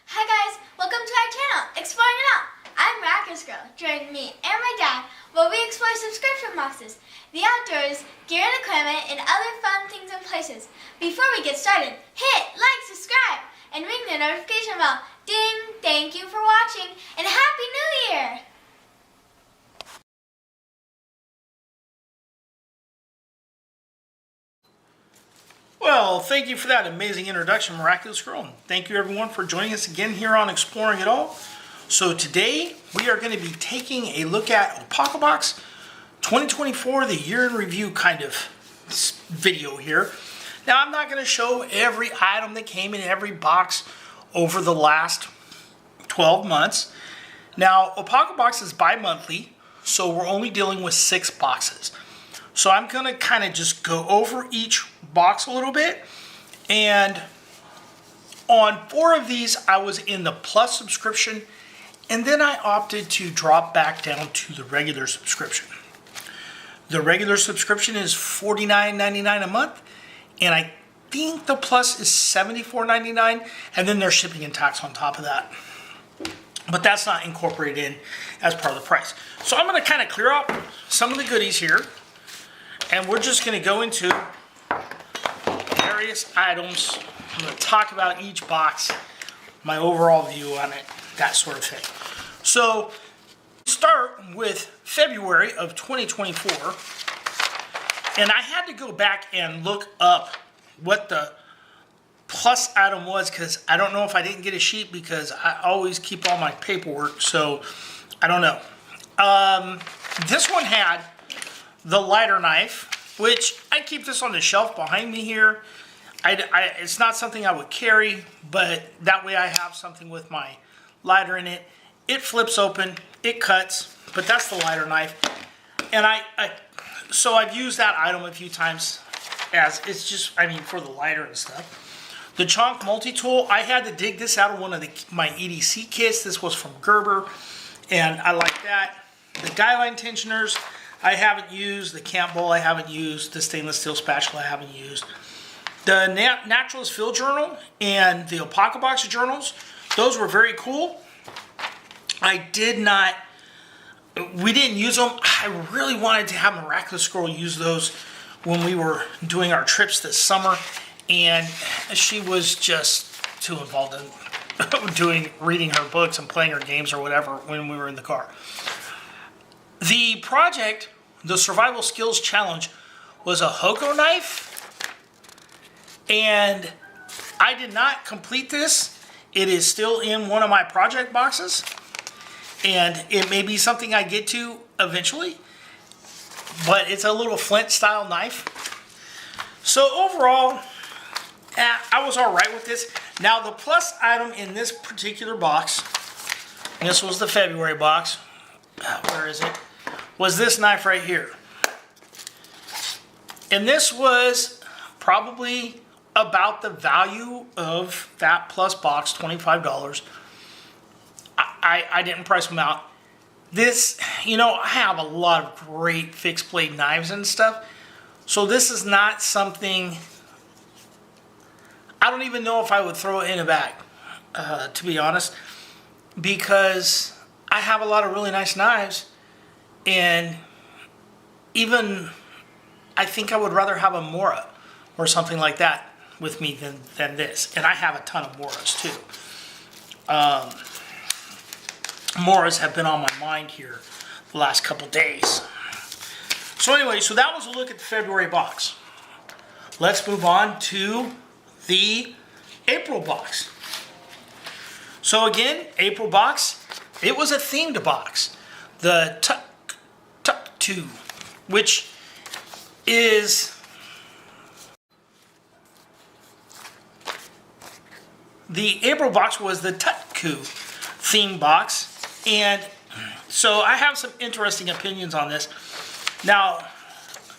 Hi guys, welcome to our channel, Exploring It All. I'm Rackers Girl. Join me and my dad while we explore subscription boxes, the outdoors, gear and equipment, and other fun things and places. Before we get started, hit like, subscribe, and ring the notification bell. Ding! Thank you for watching, and Happy New Year! Well, thank you for that amazing introduction, Miraculous Girl. And thank you everyone for joining us again here on Exploring It All. So today we are going to be taking a look at Apocabox 2024, the year in review kind of video here. Now I'm not going to show every item that came in every box over the last 12 months. Now Apocabox is bi-monthly, so we're only dealing with 6 boxes. So I'm going to kind of just go over each box a little bit. And on 4 of these, I was in the Plus subscription. And then I opted to drop back down to the regular subscription. The regular subscription is $49.99 a month. And I think the Plus is $74.99. And then there's shipping and tax on top of that. But that's not incorporated in as part of the price. So I'm going to kind of clear up some of the goodies here. And we're just going to go into various items. I'm going to talk about each box, my overall view on it, that sort of thing. So, start with February of 2024. And I had to go back and look up what the Plus item was, because I don't know if I didn't get a sheet, because I always keep all my paperwork, so I don't know. This one had the lighter knife, which I keep this on the shelf behind me here. It's not something I would carry, but that way I have something with my lighter in it. It flips open, it cuts, but that's the lighter knife. And so I've used that item a few times as it's just, for the lighter and stuff. The Chonk multi-tool, I had to dig this out of one of my EDC kits. This was from Gerber, and I like that. The guideline tensioners, I haven't used. The camp bowl I haven't used. The stainless steel spatula I haven't used. The Naturalist Field Journal and the Apocabox journals, those were very cool. We didn't use them. I really wanted to have Miraculous Girl use those when we were doing our trips this summer, and she was just too involved in reading her books and playing her games or whatever when we were in the car. The project, the Survival Skills Challenge, was a Hoko knife, and I did not complete this. It is still in one of my project boxes, and it may be something I get to eventually, but it's a little flint style knife. So overall, I was all right with this. Now the Plus item in this particular box, this was the February box, where is it? Was this knife right here. And this was probably about the value of that Plus box, $25. I didn't price them out. This, I have a lot of great fixed blade knives and stuff. So this is not something, I don't even know if I would throw it in a bag, to be honest, because I have a lot of really nice knives. And even, I think I would rather have a Mora or something like that with me than this. And I have a ton of Moras too. Moras have been on my mind here the last couple days. So anyway, so that was a look at the February box. Let's move on to the April box. So again, April box, it was a themed box. The Tuck 2, which is the April box was the Tutku theme box, and so I have some interesting opinions on this. Now,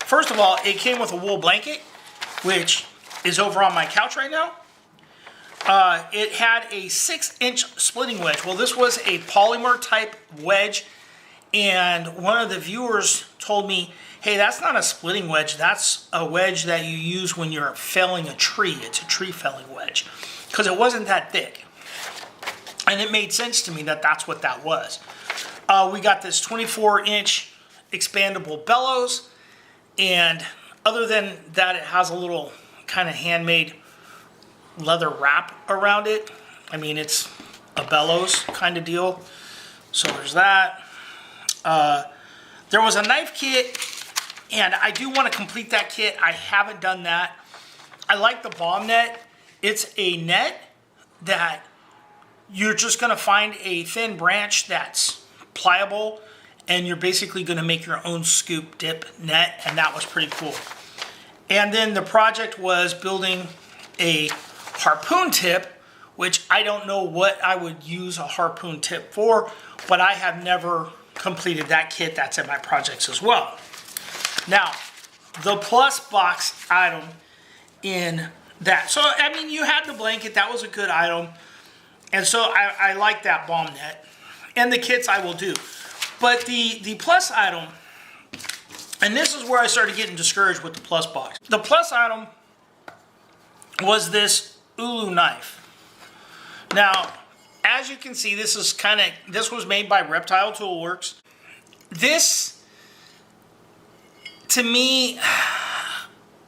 first of all, it came with a wool blanket, which is over on my couch right now. It had a 6-inch splitting wedge. Well, this was a polymer type wedge, and one of the viewers told me, hey, that's not a splitting wedge, that's a wedge that you use when you're felling a tree. It's a tree felling wedge, because it wasn't that thick. And it made sense to me that that's what that was. We got this 24-inch expandable bellows, and other than that, it has a little kind of handmade leather wrap around it. I mean, it's a bellows kind of deal. So there's that. There was a knife kit, and I do want to complete that kit. I haven't done that. I like the bomb net. It's a net that you're just going to find a thin branch that's pliable, and you're basically going to make your own scoop dip net, and that was pretty cool. And then the project was building a harpoon tip, which I don't know what I would use a harpoon tip for, but I have never completed that kit. That's in my projects as well. Now, the plus box item in that. So, I mean, you had the blanket. That was a good item. And so I like that bomb net. And the kits I will do. But the plus item, and this is where I started getting discouraged with the plus box. The plus item was this Ulu knife. Now, as you can see, this was made by Reptile Toolworks. This, to me,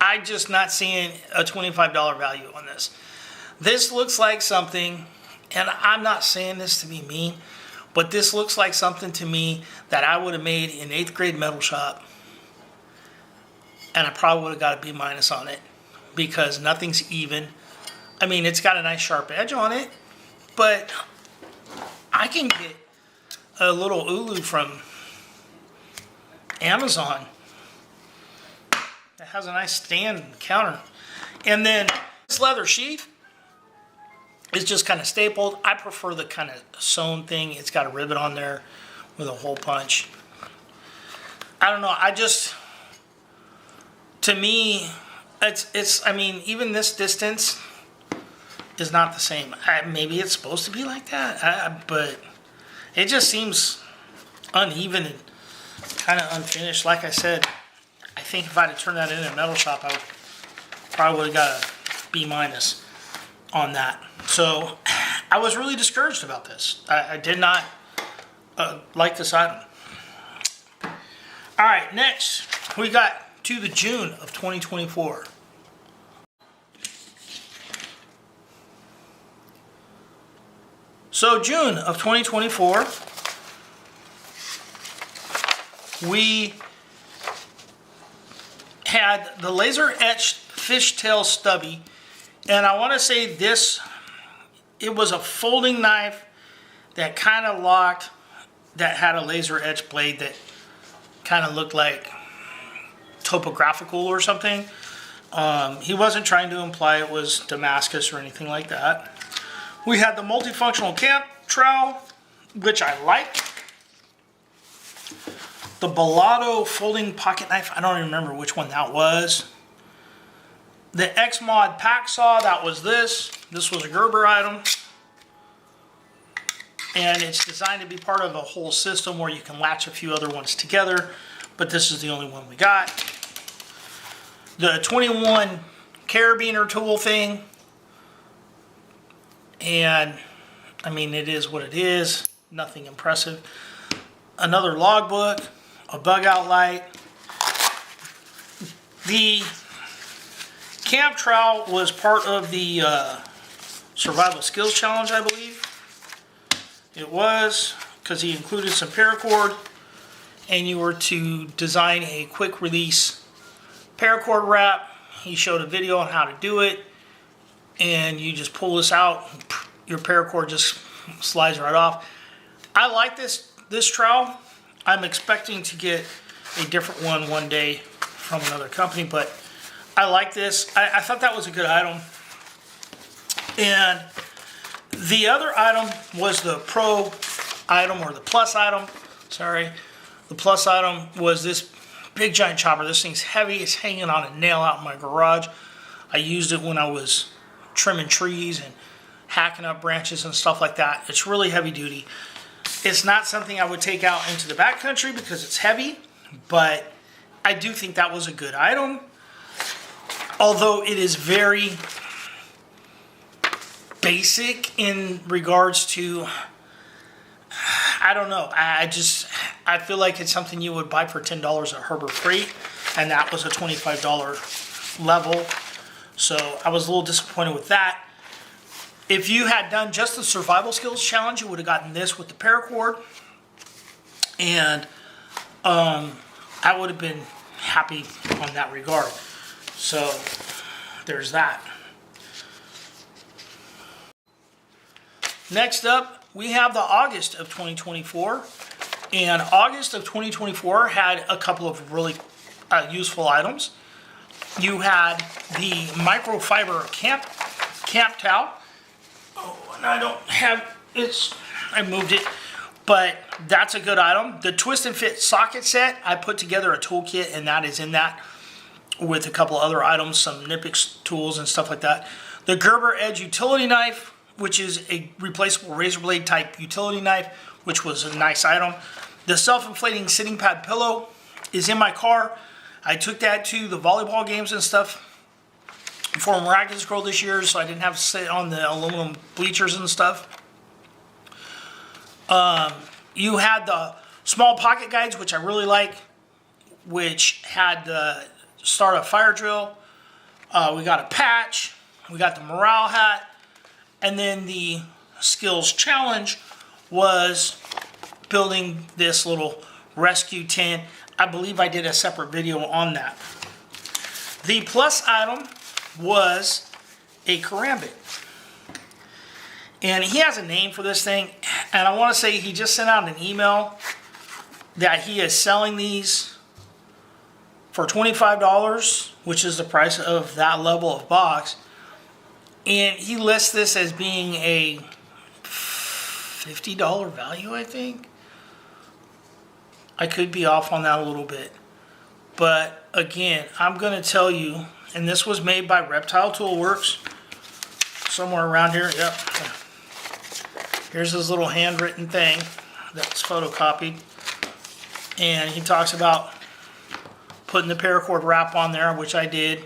I'm just not seeing a $25 value on this. This looks like something, and I'm not saying this to be mean, but this looks like something to me that I would have made in 8th grade metal shop, and I probably would have got a B- on it because nothing's even. I mean, it's got a nice sharp edge on it, but I can get a little Ulu from Amazon that has a nice stand counter. And then this leather sheath is just kind of stapled. I prefer the kind of sewn thing. It's got a rivet on there with a hole punch. I don't know. To me, I mean, even this distance is not the same. Maybe it's supposed to be like that, but it just seems uneven and kind of unfinished. Like I said, I think if I'd have turned that in a metal shop, I probably would have got a B- on that. So I was really discouraged about this. I did not like this item. All right, next we got to the June of 2024. So June of 2024, we had the laser etched fishtail stubby, and I want to say this, it was a folding knife that kind of locked, that had a laser etched blade that kind of looked like topographical or something. He wasn't trying to imply it was Damascus or anything like that. We had the multifunctional camp trowel, which I like. The Balado folding pocket knife, I don't even remember which one that was. The X-Mod pack saw, that was this. This was a Gerber item. And it's designed to be part of a whole system where you can latch a few other ones together, but this is the only one we got. The 21 carabiner tool thing. And, I mean, it is what it is. Nothing impressive. Another logbook. A bug out light. The camp trowel was part of the survival skills challenge, I believe. It was, because he included some paracord, and you were to design a quick release paracord wrap. He showed a video on how to do it, and you just pull this out, your paracord just slides right off. I like this trowel. I'm expecting to get a different one day from another company, but I like this. I thought that was a good item. And the other item was the pro item, or the plus item. Sorry. The plus item was this big giant chopper. This thing's heavy. It's hanging on a nail out in my garage. I used it when I was trimming trees and hacking up branches and stuff like that. It's really heavy duty. It's not something I would take out into the backcountry because it's heavy, but I do think that was a good item. Although it is very basic in regards to, I don't know. I feel like it's something you would buy for $10 at Harbor Freight, and that was a $25 level. So I was a little disappointed with that. If you had done just the survival skills challenge, you would have gotten this with the paracord, and I would have been happy on that regard. So there's that. Next up, we have the August of 2024, and August of 2024 had a couple of really useful items. You had the microfiber camp towel. Oh, and I don't have it. I moved it, but that's a good item. The twist and fit socket set, I put together a toolkit, and that is in that with a couple other items, some Knipex tools and stuff like that. The Gerber Edge utility knife, which is a replaceable razor blade type utility knife, which was a nice item. The self-inflating sitting pad pillow is in my car. I took that to the volleyball games and stuff for Miraculous Girl this year, so I didn't have to sit on the aluminum bleachers and stuff. You had the small pocket guides, which I really like, which had the start a fire drill. We got a patch. We got the morale hat. And then the skills challenge was building this little rescue tent. I believe I did a separate video on that. The plus item was a karambit. And he has a name for this thing. And I want to say he just sent out an email that he is selling these for $25, which is the price of that level of box. And he lists this as being a $50 value, I think. I could be off on that a little bit. But again, I'm going to tell you, and this was made by Reptile Tool Works, somewhere around here. Yep. Here's his little handwritten thing that's photocopied. And he talks about putting the paracord wrap on there, which I did.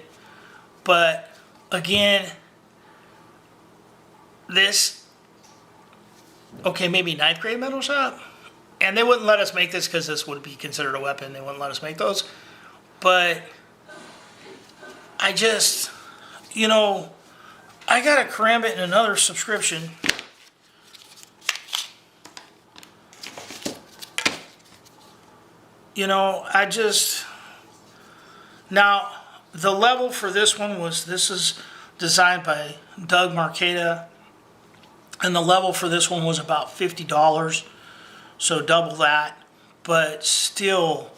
But again, this, okay, maybe 9th grade metal shop, and they wouldn't let us make this because this would be considered a weapon. They wouldn't let us make those. But I just, you know, I got a karambit in another subscription. You know, I just, now the level for this one was, this is designed by Doug Marqueta. And the level for this one was about $50, so double that. But still,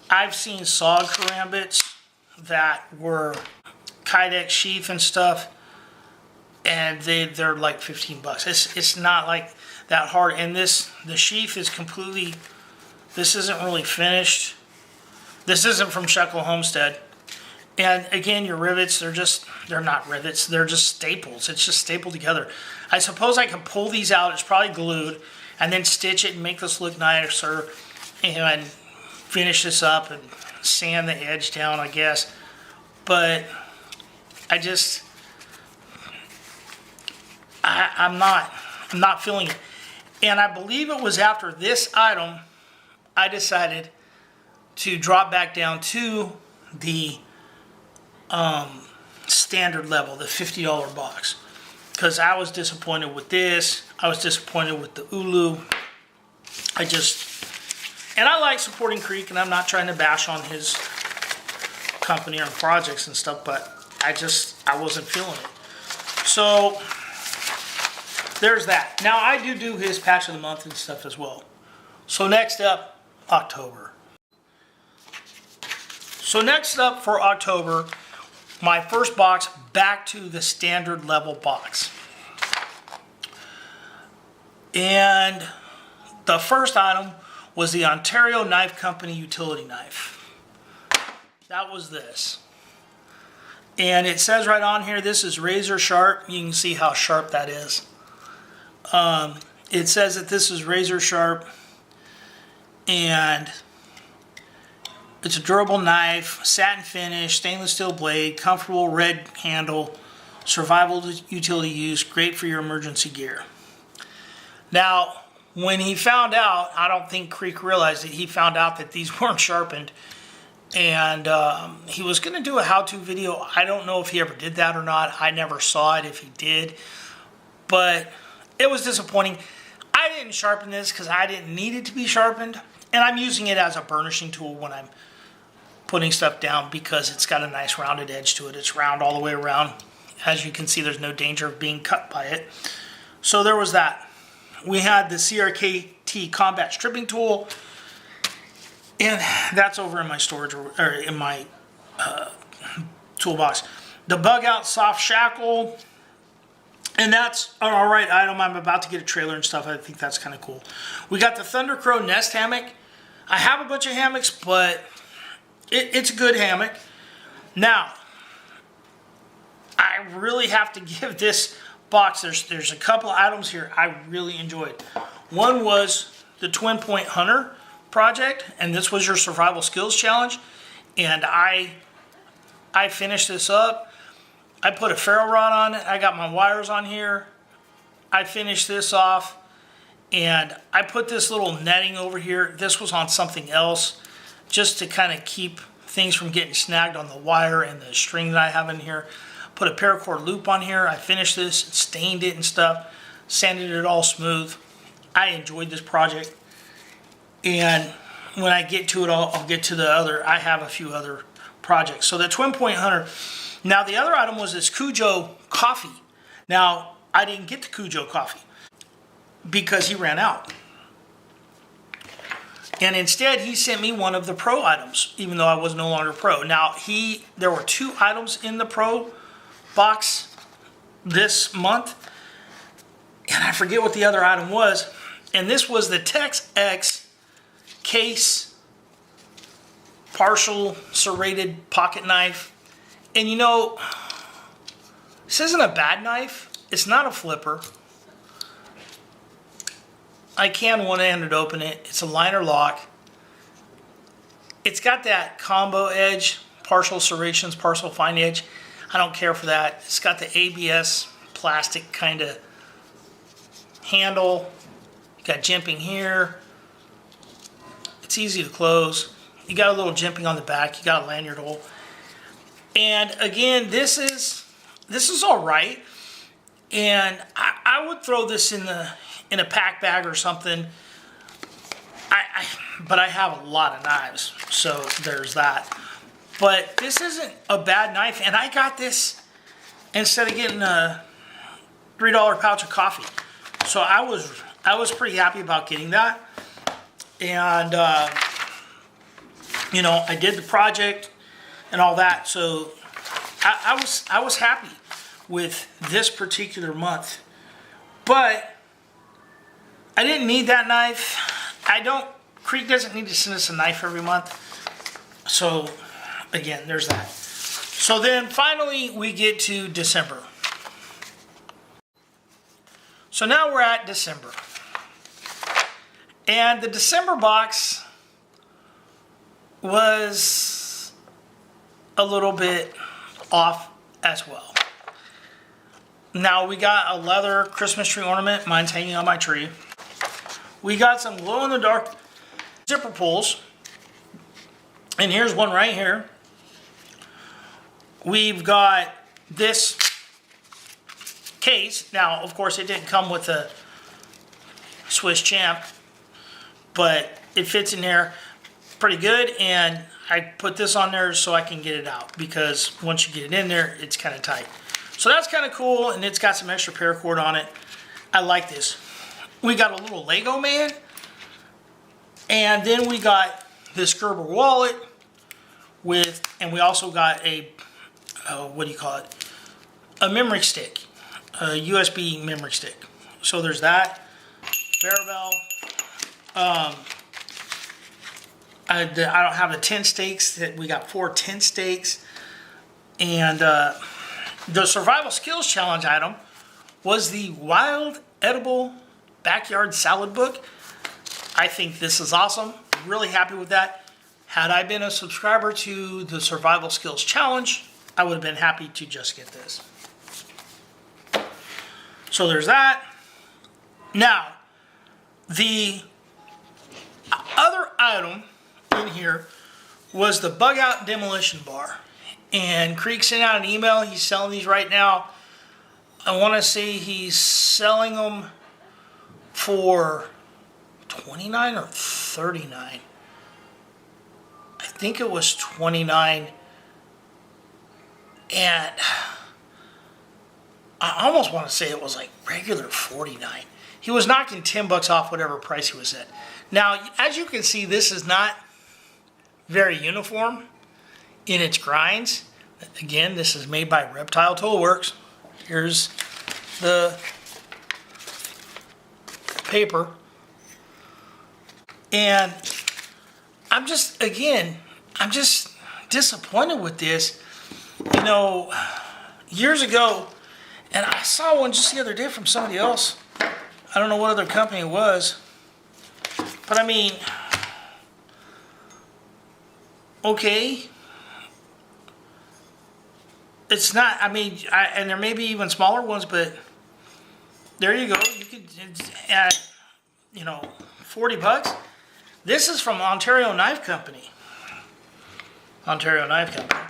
I've seen SOG karambits that were Kydex sheath and stuff, and they're like 15 bucks. It's not like that hard. And the sheath is completely, this isn't really finished. This isn't from Shekel Homestead. And again, your rivets, they're not rivets, they're just staples. It's just stapled together. I suppose I can pull these out, it's probably glued, and then stitch it and make this look nicer, and finish this up and sand the edge down, I guess. But I'm not feeling it. And I believe it was after this item, I decided to drop back down to the standard level, the $50 box, because I was disappointed with this. I was disappointed with the Ulu. And I like supporting Creek, and I'm not trying to bash on his company or projects and stuff, but I wasn't feeling it. So there's that. Now I do his patch of the month and stuff as well. So next up, October. So next up for October, my first box back to the standard level box. And the first item was the Ontario Knife Company utility knife. That was this. And it says right on here, this is razor sharp. You can see how sharp that is. It says that this is razor sharp, and it's a durable knife, satin finish, stainless steel blade, comfortable red handle, survival utility use, great for your emergency gear. Now, when he found out, I don't think Creek realized it, he found out that these weren't sharpened. And he was going to do a how-to video. I don't know if he ever did that or not. I never saw it if he did. But it was disappointing. I didn't sharpen this because I didn't need it to be sharpened. And I'm using it as a burnishing tool when I'm putting stuff down because it's got a nice rounded edge to it. It's round all the way around. As you can see, there's no danger of being cut by it. So there was that. We had the CRKT combat stripping tool. And that's over in my storage, or in my toolbox. The bug out soft shackle. And that's an alright item. I'm about to get a trailer and stuff. I think that's kind of cool. We got the Thunder Crow Nest hammock. I have a bunch of hammocks, but it's a good hammock. Now, I really have to give this box, there's a couple items here I really enjoyed. One was the Twin Point Hunter project, and this was your survival skills challenge. And I finished this up. I put a ferro rod on it. I got my wires on here. I finished this off, and I put this little netting over here. This was on something else just to kind of keep things from getting snagged on the wire and the string that I have in here. Put a paracord loop on here. I finished this, stained it and stuff, sanded it all smooth. I enjoyed this project. And when I get to it, I'll get to the other. I have a few other projects. So the Twin Point Hunter. Now the other item was this Cujo coffee. Now I didn't get the Cujo coffee because he ran out. And instead he sent me one of the pro items, even though I was no longer pro. Now there were 2 items in the pro box this month. And I forget what the other item was. And this was the Tex X case partial serrated pocket knife. And you know, this isn't a bad knife. It's not a flipper. I can one-handed open it. It's a liner lock. It's got that combo edge, partial serrations, partial fine edge. I don't care for that. It's got the ABS plastic kind of handle. You got jimping here. It's easy to close. You got a little jimping on the back. You got a lanyard hole. And again, this is all right. And I would throw this in a pack bag or something. But I have a lot of knives, so there's that. But this isn't a bad knife, and I got this instead of getting a $3 pouch of coffee. So I was pretty happy about getting that. And you know, I did the project and all that, so I was happy with this particular month. But I didn't need that knife. Creek doesn't need to send us a knife every month. So again, there's that. So then finally we get to December. So now we're at December. And the December box was a little bit off as well. Now we got a leather Christmas tree ornament. Mine's hanging on my tree. We got some glow-in-the-dark zipper pulls. And here's one right here. We've got this case. Now, of course, it didn't come with a Swiss Champ, but it fits in there pretty good. And I put this on there so I can get it out, because once you get it in there, it's kind of tight. So that's kind of cool, and it's got some extra paracord on it. I like this. We got a little Lego man, and then we got this Gerber wallet and we also got a, what do you call it? A memory stick, a USB memory stick. So there's that. Barrel. I don't have the tent stakes. We got 4 tent stakes. And the survival skills challenge item was the wild edible backyard salad book. I think this is awesome. Really happy with that. Had I been a subscriber to the survival skills challenge, I would have been happy to just get this. So there's that. Now, the other item in here was the bug out demolition bar. And Creek sent out an email. He's selling these right now. I want to say he's selling them for $29 or $39. I think it was $29. And I almost want to say it was like regular $49. He was knocking $10 off whatever price he was at. Now, as you can see, this is not very uniform in its grinds. Again, this is made by Reptile Tool Works. Here's the paper. And I'm just disappointed with this. You know, years ago, and I saw one just the other day from somebody else. I don't know what other company it was. But I mean, okay. It's not, I mean, and there may be even smaller ones, but there you go. You could, at, you know, $40. This is from Ontario Knife Company. Ontario Knife Company.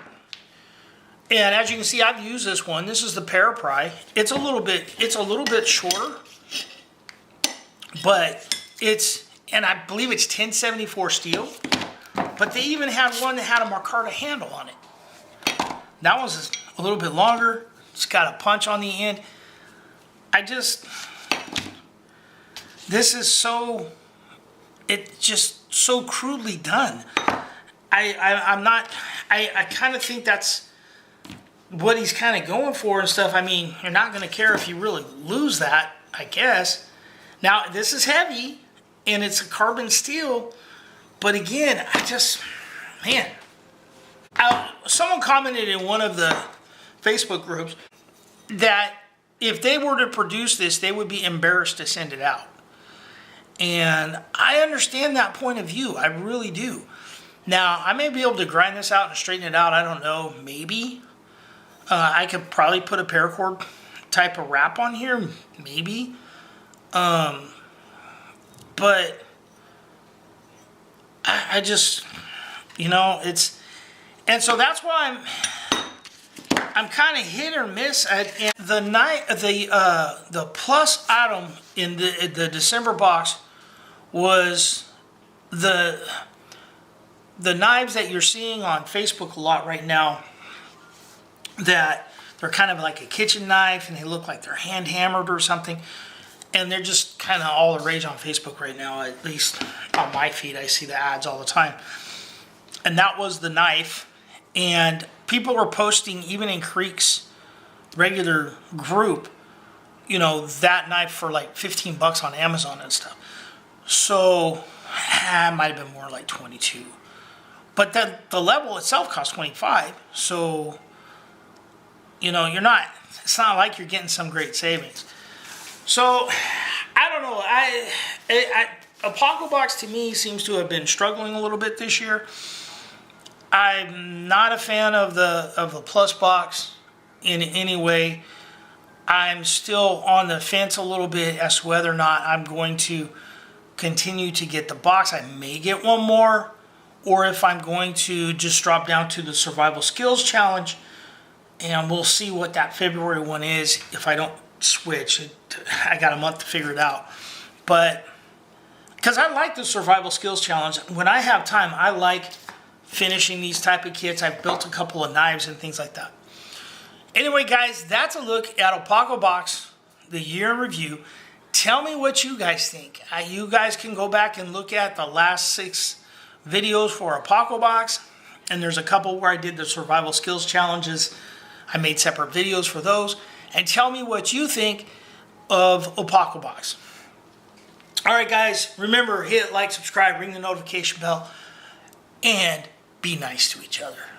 And as you can see, I've used this one. This is the Parapry. It's a little bit shorter, but it's, and I believe it's 1074 steel. But they even had one that had a Marcarta handle on it. That one's a little bit longer. It's got a punch on the end. This is so, it's just so crudely done. I kind of think that's what he's kind of going for and stuff. I mean, you're not going to care if you really lose that, I guess. Now, this is heavy, and it's a carbon steel. But again, man. Someone commented in one of the Facebook groups that if they were to produce this, they would be embarrassed to send it out. And I understand that point of view. I really do. Now, I may be able to grind this out and straighten it out. I don't know. Maybe. I could probably put a paracord type of wrap on here. Maybe. But I just, you know, it's, and so that's why I'm kind of hit or miss. And the plus item in the December box was the knives that you're seeing on Facebook a lot right now, that they're kind of like a kitchen knife and they look like they're hand hammered or something. And they're just kind of all the rage on Facebook right now. At least on my feed, I see the ads all the time. And that was the knife. And people were posting, even in Creek's regular group, you know, that knife for like $15 on Amazon and stuff. So, it might have been more like 22. But the level itself cost 25. So, you know, it's not like you're getting some great savings. So, I don't know. Apocabox to me seems to have been struggling a little bit this year. I'm not a fan of the Plus box in any way. I'm still on the fence a little bit as to whether or not I'm going to continue to get the box. I may get one more, or if I'm going to just drop down to the Survival Skills Challenge, and we'll see what that February one is if I don't switch. I got a month to figure it out. But because I like the Survival Skills Challenge, when I have time, I like finishing these type of kits. I've built a couple of knives and things like that. Anyway, guys, that's a look at Apocabox, the year in review. Tell me what you guys think. You guys can go back and look at the last 6 videos for Apocabox, and there's a couple where I did the Survival Skills Challenges. I made separate videos for those. And tell me what you think of Apocabox. All right, guys, remember, hit like, subscribe, ring the notification bell, and be nice to each other.